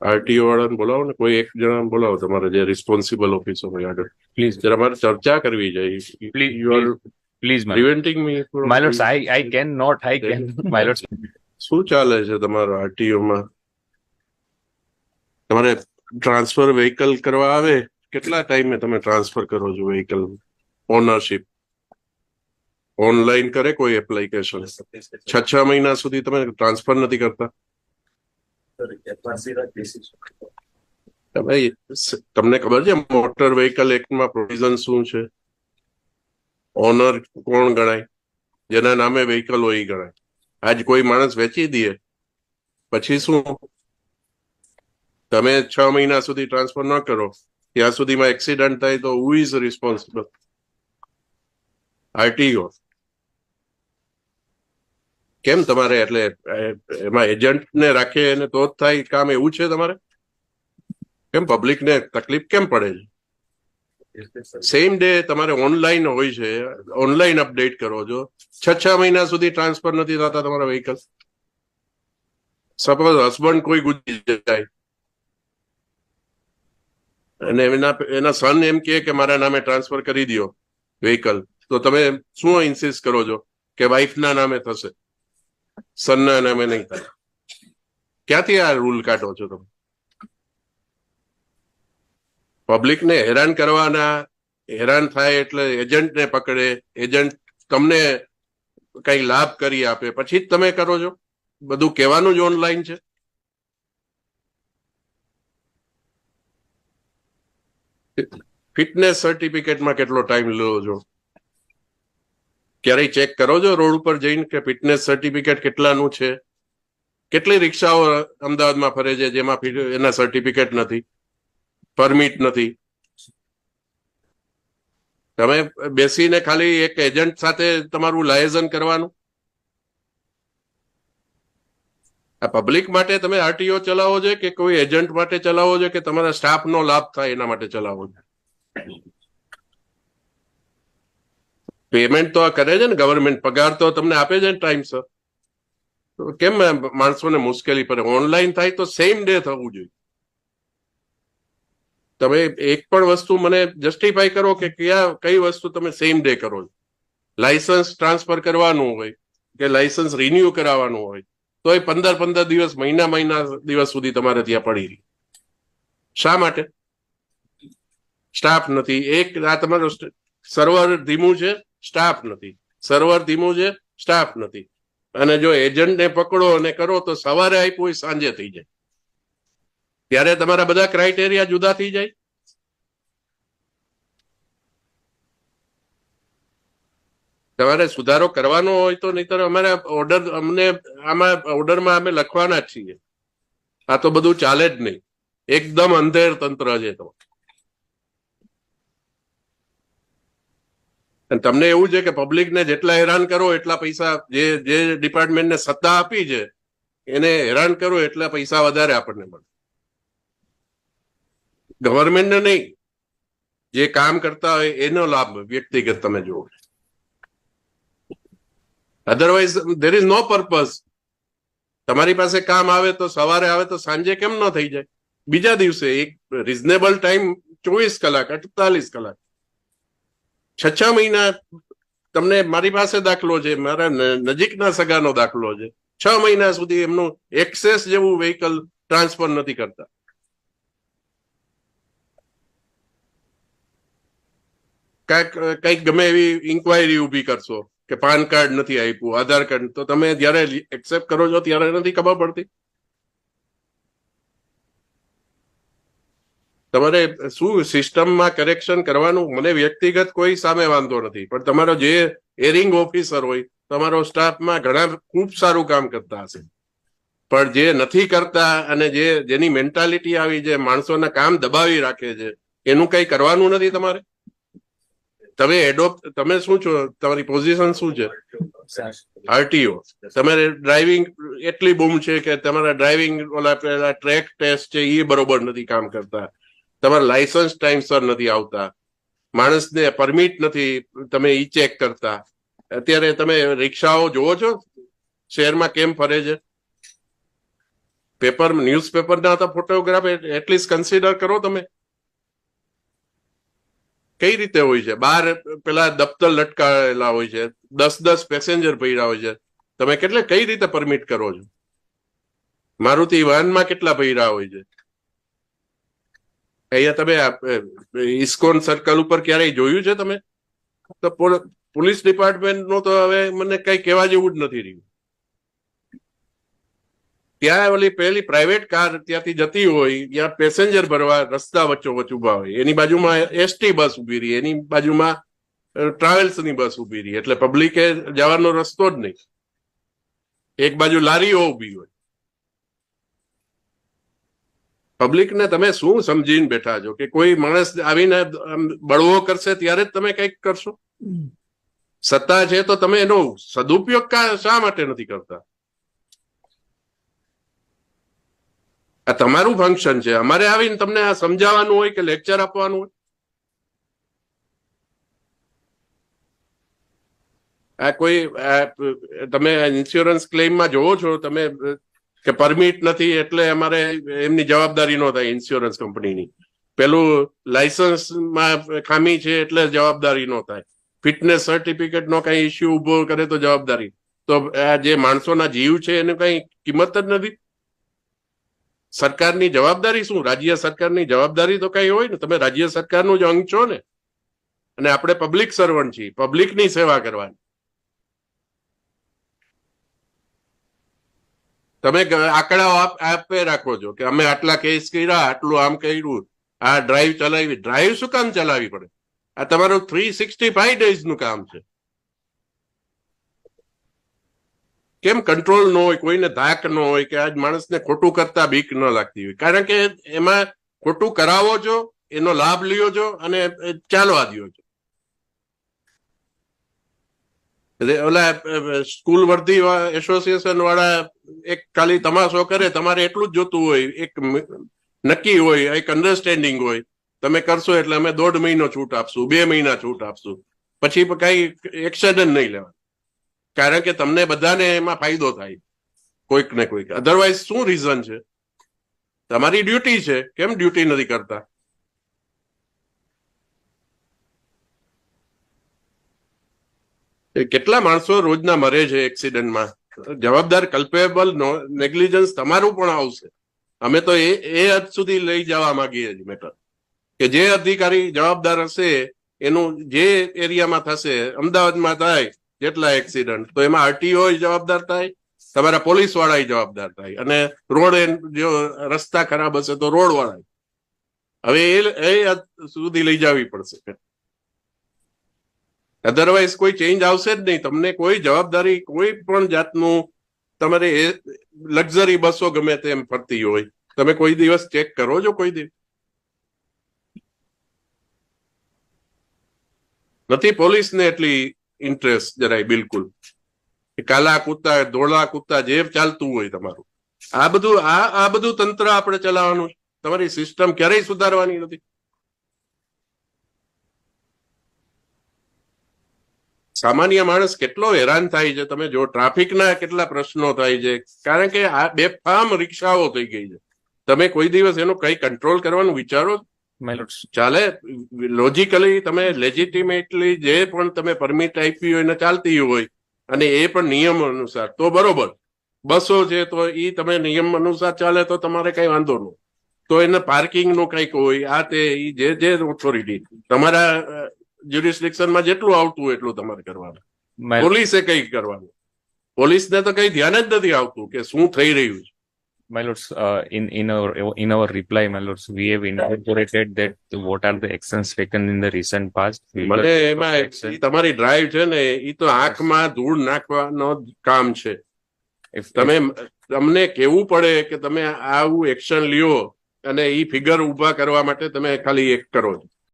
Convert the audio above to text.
RTO વાળાને બોલાવો ને, કોઈ એક જણા બોલાવો તમારે જે રિસ્પોન્સિબલ ઓફિસર હોય આગળ. Please, જરા મારે ચર્ચા કરવી છે. please, you are please, please, my lord. Preventing me My from lords, I cannot, I can, my lords. શું ચાલે છે તમારા આરટીઓમાં? તમારે ટ્રાન્સફર વ્હીકલ કરવા આવે, કેટલા ટાઈમે તમે ટ્રાન્સફર કરો છો વ્હીકલ? ઓનરશિપ ઓનલાઈન કરે કોઈ એપ્લિકેશન? 6 મહિના સુધી તમે ટ્રાન્સફર નથી કરતા? ભાઈ તમને ખબર છે મોટર વ્હીકલ એક્ટમાં પ્રોવિઝન શું છે? ઓનર કોણ ગણાય? જેના નામે વ્હીકલ હોય એ ગણાય. આજ કોઈ માણસ વેચી દે પછી શું? તમે 6 મહિના સુધી ટ્રાન્સફર ન કરો ત્યાં સુધીમાં એક્સિડન્ટ થાય તો હુ ઇઝ રિસ્પોન્સિબલ? આરટીઓ. કેમ તમારે એટલે એમાં એજન્ટને રાખે અને તો જ થાય કામ, એવું છે તમારે? કેમ પબ્લિકને તકલીફ કેમ પડે છે? સેમ ડે તમારે ઓનલાઈન હોય છે, ઓનલાઈન અપડેટ કરો છો. 6 મહિના સુધી ટ્રાન્સફર નથી થતા તમારા વ્હીકલ. સપોઝ હસબન્ડ કોઈ ગુજરી જાય અને એના સન એમ કે મારા નામે ટ્રાન્સફર કરી દો વ્હીકલ, તો તમે શું ઇન્સિસ્ટ કરો છો કે વાઇફના નામે થશે, સનના નામે નહીં થાય? ક્યાંથી આ રૂલ કાઢો છો તમે? પબ્લિકને હેરાન કરવાના, હેરાન થાય એટલે એજન્ટને પકડે, એજન્ટ તમને કઈ લાભ કરી આપે પછી જ તમે કરો છો. બધું કહેવાનું જ ઓનલાઈન છે. ફિટનેસ સર્ટિફિકેટમાં કેટલો ટાઈમ લો છો? ક્યારેય ચેક કરો છો રોડ ઉપર જઈને કે ફિટનેસ સર્ટિફિકેટ કેટલાનું છે? કેટલી રિક્ષાઓ અમદાવાદમાં ફરે છે જેમાં એના સર્ટિફિકેટ નથી, પરમિટ નથી? તમે બેસીને ખાલી એક એજન્ટ સાથે તમારું લાયઝન કરવાનું? આ પબ્લિક માટે તમે આરટીઓ ચલાવો છો કે કોઈ એજન્ટ માટે ચલાવો છો કે તમારા સ્ટાફનો લાભ થાય એના માટે ચલાવો છો? પેમેન્ટ તો આ કરે છે ને ગવર્મેન્ટ, પગાર તો તમને આપે છે ને ટાઈમસર. તો કેમ માણસોને મુશ્કેલી પડે? ઓનલાઈન થાય તો સેમ ડે થવું જોઈએ. તમે એક પણ વસ્તુ મને જસ્ટિફાઈ કરો કે કઈ વસ્તુ તમે સેમ ડે કરો છો? લાયસન્સ ટ્રાન્સફર કરવાનું હોય કે લાયસન્સ રિન્યુ કરાવવાનું હોય તો એ 15 દિવસ, મહિના દિવસ સુધી તમારે ત્યાં પડી રહી. શા માટે? સ્ટાફ નથી. એક આ તમારો સર્વર ધીમું છે, સ્ટાફ નથી. સર્વર ધીમું છે, સ્ટાફ નથી. અને જો એજન્ટને પકડો અને કરો તો સવારે આપ્યું હોય સાંજે થઈ જાય. ત્યારે તમારા બધા ક્રાઇટેરિયા જુદા થઈ જાય. તમારે સુધારો કરવાનો હોય તો નહીતર અમારે આમાં ઓર્ડરમાં અમે લખવાના જ છીએ. આ તો બધું ચાલે જ નહીં. એકદમ અંધેર તંત્ર છે તો. અને તમને એવું છે કે પબ્લિકને જેટલા હેરાન કરો એટલા પૈસા, જે ડિપાર્ટમેન્ટને સત્તા આપી છે એને હેરાન કરો એટલા પૈસા વધારે આપણને મળે. ગવર્મેન્ટને નહીં, જે કામ કરતા હોય એનો લાભ વ્યક્તિગત તમે જુઓ. Otherwise there is no purpose. તમારી પાસે કામ આવે તો સવારે આવે તો સાંજે કેમ ન થઈ જાય? બીજા દિવસે એક રિઝનેબલ ટાઈમ 24 કલાક, 48 કલાક. 6 મહિના તમને, મારી પાસે દાખલો છે, મારા નજીકના સગાનો દાખલો છે. 6 મહિના સુધી એમનું એક્સેસ જેવું વ્હીકલ ટ્રાન્સફર નથી કરતા. કઈક ગમે એવી ઇન્કવાયરી ઉભી કરશો કે પાન કાર્ડ નથી આપ્યું, આધાર કાર્ડ, તો તમે જયારે એક્સેપ્ટ કરો છો ત્યારે નથી ખબર પડતી? તમારે શું સિસ્ટમમાં કરેક્શન કરવાનું? મને વ્યક્તિગત કોઈ સામે વાંધો નથી, પણ તમારો જે એરિંગ ઓફિસર હોય, તમારો સ્ટાફમાં ઘણા ખૂબ સારું કામ કરતા હશે, પણ જે નથી કરતા અને જેની મેન્ટાલિટી આવી છે, માણસોના કામ દબાવી રાખે છે, એનું કઈ કરવાનું નથી તમારે? તમે શું છો? તમારી પોઝિશન શું છે? આરટીઓ. તમારે ડ્રાઇવિંગ એટલી બૂમ છે કે તમારા ડ્રાઇવિંગ ઓલા ટ્રેક ટેસ્ટ છે એ બરોબર નથી કામ કરતા, તમારા લાયસન્સ ટાઈમસર નથી આવતા, માણસને પરમિટ નથી તમે ઈ ચેક કરતા. અત્યારે તમે રિક્ષાઓ જોવો છો શહેરમાં કેમ ફરે છે? ન્યૂઝપેપરના તો ફોટોગ્રાફ એટલીસ્ટ કન્સિડર કરો તમે. કઈ રીતે હોય છે? બહાર પેલા દફતર લટકાયેલા હોય છે, 10 પેસેન્જર ભર્યા હોય છે. તમે કઈ રીતે પરમિટ કરો છો? મારુતિ વાહનમાં કેટલા ભર્યા હોય છે? અહીંયા તમે ઇસ્કોન સર્કલ ઉપર ક્યારેય જોયું છે તમે? તો પોલીસ ડિપાર્ટમેન્ટ નું તો હવે મને કઈ કહેવા જેવું જ નથી રહ્યું. ત્યાં ઓલી પેલી પ્રાઇવેટ કાર ત્યાંથી જતી હોય, ત્યાં પેસેન્જર ભરવા રસ્તા વચ્ચોવચ્ચ ઉભા હોય, એની બાજુમાં એસટી બસ ઉભી રહી, એની બાજુમાં ટ્રાવેલ્સની બસ ઉભી રહી, એટલે પબ્લિકે જવાનો રસ્તો જ નહીં. એક બાજુ લારીઓ ઉભી હોય. પબ્લિકને તમે શું સમજીને બેઠા છો કે કોઈ માણસ આવીને બળવો કરશે ત્યારે જ તમે કંઈક કરશો? સત્તા છે તો તમે એનો સદુપયોગ શા માટે નથી કરતા? આ તમારું ફંક્શન છે. અમારે આવીને તમને આ સમજાવવાનું હોય કે લેક્ચર આપવાનું હોય? આ કોઈ તમે ઇન્સ્યોરન્સ ક્લેમમાં જોવો છો તમે કે પરમિટ નથી એટલે અમારે એમની જવાબદારી ન થાય ઇન્સ્યોરન્સ કંપનીની. પેલું લાયસન્સમાં ખામી છે એટલે જવાબદારી ન થાય. ફિટનેસ સર્ટિફિકેટ નો કઈ ઇસ્યુ ઉભો કરે તો જવાબદારી. તો આ જે માણસોના જીવ છે એની કઈ કિંમત જ નથી. સરકારની જવાબદારી શું? રાજ્ય સરકારની જવાબદારી તો કઈ હોય ને. તમે રાજ્ય સરકારનું જ અંગ છો ને, અને આપણે પબ્લિક સર્વન્ટ છીએ, પબ્લિકની સેવા કરવાની. તમે આંકડાઓ આપે રાખો છો કે અમે આટલા કેસ કર્યા, આટલું આમ કર્યું, આ ડ્રાઈવ ચલાવી. ડ્રાઈવ શું કામ ચલાવવી પડે? આ તમારું 365 ડેઝ નું કામ છે. કેમ કંટ્રોલ ન હોય, કોઈને ધાક ન હોય કે આજ માણસને ખોટું કરતા બીક ન લાગતી હોય? કારણ કે એમાં ખોટું કરાવો છો, એનો લાભ લ્યો છો અને ચાલવા દો છો. ઓલા સ્કૂલ વર્ધી એસોસિએશન વાળા એક ખાલી તમાશો કરે, તમારે એટલું જ જોતું હોય, એક નક્કી હોય, એક અન્ડરસ્ટેન્ડિંગ હોય, તમે કરશો એટલે અમે 1.5 મહિનો છૂટ આપશું, 2 મહિના છૂટ આપશું, પછી કઈ એક્શન જ નહીં લેવા. કારણ કે તમને બધાને એમાં ફાયદો થાય કોઈક ને કોઈક. અધરવાઇઝ શું રીઝન છે? તમારી ડ્યુટી છે, કેમ ડ્યુટી નથી કરતા? કેટલા માણસો રોજના મરે છે એક્સિડન્ટમાં. જવાબદાર કલ્પેબલ નેગ્લિજન્સ તમારું પણ આવશે. અમે તો એ હદ સુધી લઈ જવા માંગીએ છીએ મેટર કે જે અધિકારી જવાબદાર હશે એનું જે એરિયામાં થશે, અમદાવાદમાં થાય જેટલા એક્સિડન્ટ, તો એમાં આરટીઓ જવાબદાર થાય, તમારા પોલીસ વાળા જવાબદાર થાય, અને રોડ જો રસ્તા ખરાબ હશે તો રોડ વાળા. હવે એ સુધી લઈ જવી પડશે. અધરવાઇઝ કોઈ ચેન્જ આવશે જ નહીં. તમને કોઈ જવાબદારી, કોઈ પણ જાતનું, તમારે એ લક્ઝરી બસો ગમે તેમ ફરતી હોય, તમે કોઈ દિવસ ચેક કરો છો? કોઈ દિવસ નથી. પોલીસને એટલી ઇન્ટરેસ્ટ જરાય બિલકુલ. કાલા કૂતા, ધોળા કૂતા જે ચાલતું હોય તમારું, આ બધું તંત્ર આપણે ચલાવવાનું છે. તમારી સિસ્ટમ ક્યારેય સુધારવાની નથી. સામાન્ય માણસ કેટલો હેરાન થાય છે. તમે જો ટ્રાફિકના કેટલા પ્રશ્નો થાય છે, કારણ કે આ બેફામ રિક્ષાઓ થઈ ગઈ છે. તમે કોઈ દિવસ એનો કઈ કંટ્રોલ કરવાનું વિચારો? ચાલે લોજિકલી, તમે લેજિટિમેટલી જે પણ તમે પરમિટ આપી હોય ને ચાલતી હોય, અને એ પણ નિયમ અનુસાર, તો બરોબર. બસો છે તો એ તમે નિયમ અનુસાર ચાલે તો તમારે કઈ વાંધો નહીં. તો એને પાર્કિંગ નું કઈક હોય, આ તે જે ઓથોરિટી તમારા જ્યુરિસ્ડિક્શનમાં જેટલું આવતું હોય એટલું તમારે કરવાનું. પોલીસે કઈ કરવાનું? પોલીસને તો કઈ ધ્યાન જ નથી આવતું કે શું થઈ રહ્યું છે. My lords, in our reply, my lords, we have incorporated that what are the actions taken in the recent past. મને એમાં તમારી ડ્રાઈવ છે ને, એ તો આંખમાં ધૂળ નાખવાનો કામ છે. તમને કેવું પડે કે તમે આવું એક્શન લ્યો, અને એ ફિગર ઉભા કરવા માટે તમે ખાલી એક કરો છો.